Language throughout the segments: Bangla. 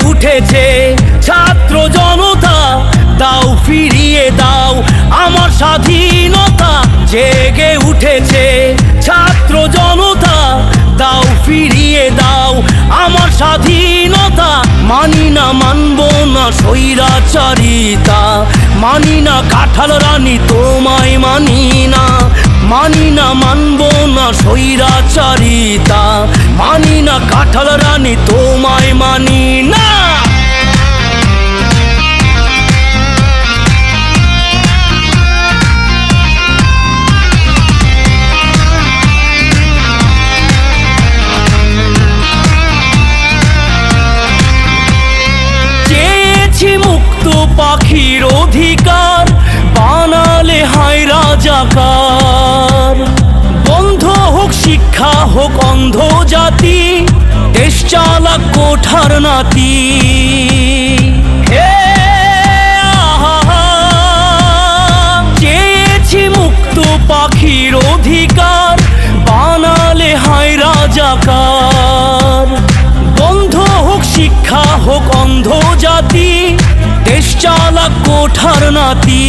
উঠেছে ছাত্র জনতা, দাও ফিরিয়ে দাও আমার স্বাধীনতা। জেগে উঠেছে ছাত্র জনতা, দাও ফিরিয়ে দাও আমার স্বাধীনতা। মানি না মানব না স্বৈরাচারিতা, মানি না কাঁঠাল রানী তোমায় মানি না। মানি না মানব না স্বৈরাচারিতা, মানি না কাঁঠাল রানী তোমায় মানি না। মুক্ত পাখির অধিকার বানালে হায় রাজাকার। বন্ধ হোক শিক্ষা হোক অন্ধ জাতি, দেশ চালাক কোঠার নাতি। চেয়েছি মুক্ত পাখির অধিকার বানালে হায় রাজাকার। বন্ধ হোক শিক্ষা হোক অন্ধ জাতি, দেশ চালাক কোঠার নাতি।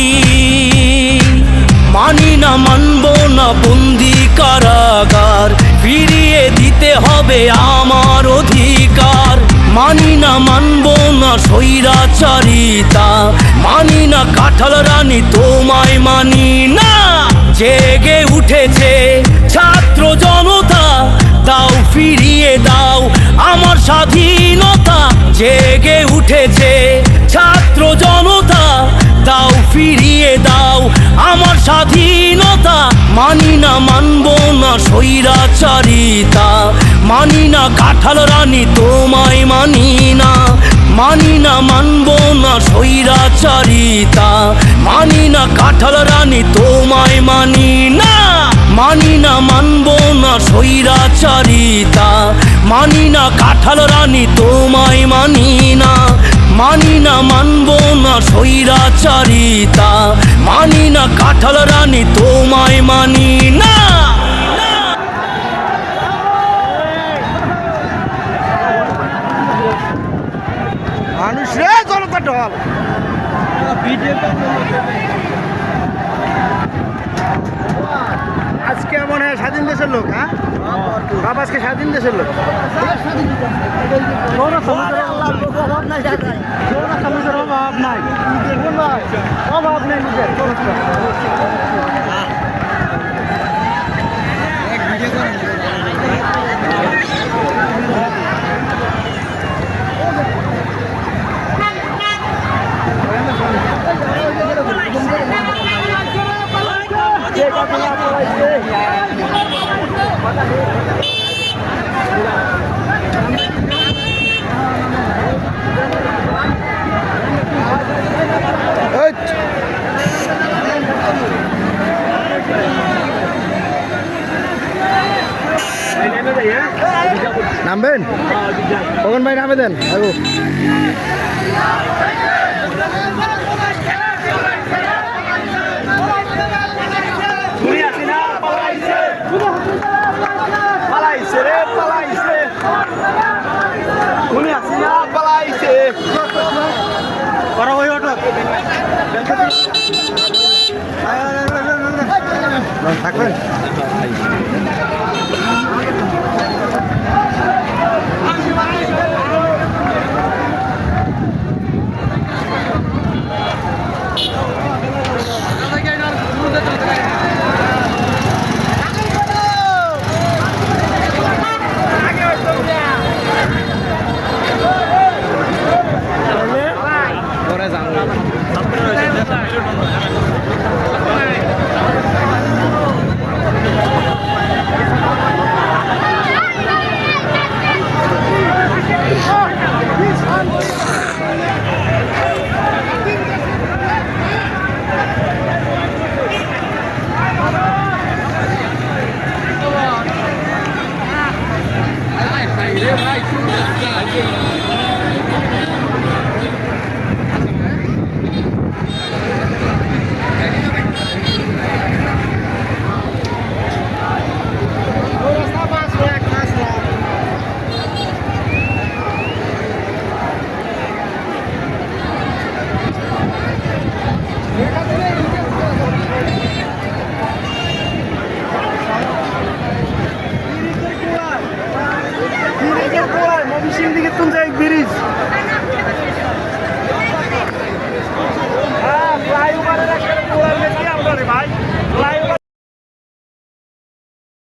মানি না মানব না বন্দি কারাগার, ফিরিয়ে দিতে হবে আমার অধিকার। মানি না মানব না স্বৈরাচারিতা, মানি না কাঁঠাল রানী তোমায় মানি না। জেগে উঠেছে ছাত্র জনতা, দাও ফিরিয়ে দাও আমার স্বাধীনতা। জেগে উঠেছে ছাত্র জনতা, দাও ফিরিয়ে দাও আমার স্বাধীনতা। মানি না মানব না স্বৈরাচারিতা, মানি না কাঁঠাল রানী তোমায় মানি না। মানি না মানব না স্বৈরাচারিতা, মানি না কাঁঠাল রানী তোমায় মানি না। মানি না মানব না স্বৈরাচারিতা, মানি না কাঁঠাল রানী তোমায় মানি না। মানি না মানব না স্বৈরাচারিতা, মানি না কাঁঠাল রানী তোমায় মানি না। মানুষ রে জনতা ঢল আজকে মনে হয় স্বাধীন দেশের লোক। হ্যাঁ বাবা আজকে স্বাধীন দেশের লোক। অভাব নাই অভাব নাই নিজের। নামবেন কখন ভাই নামে দেন আগু থাকবেন। পিস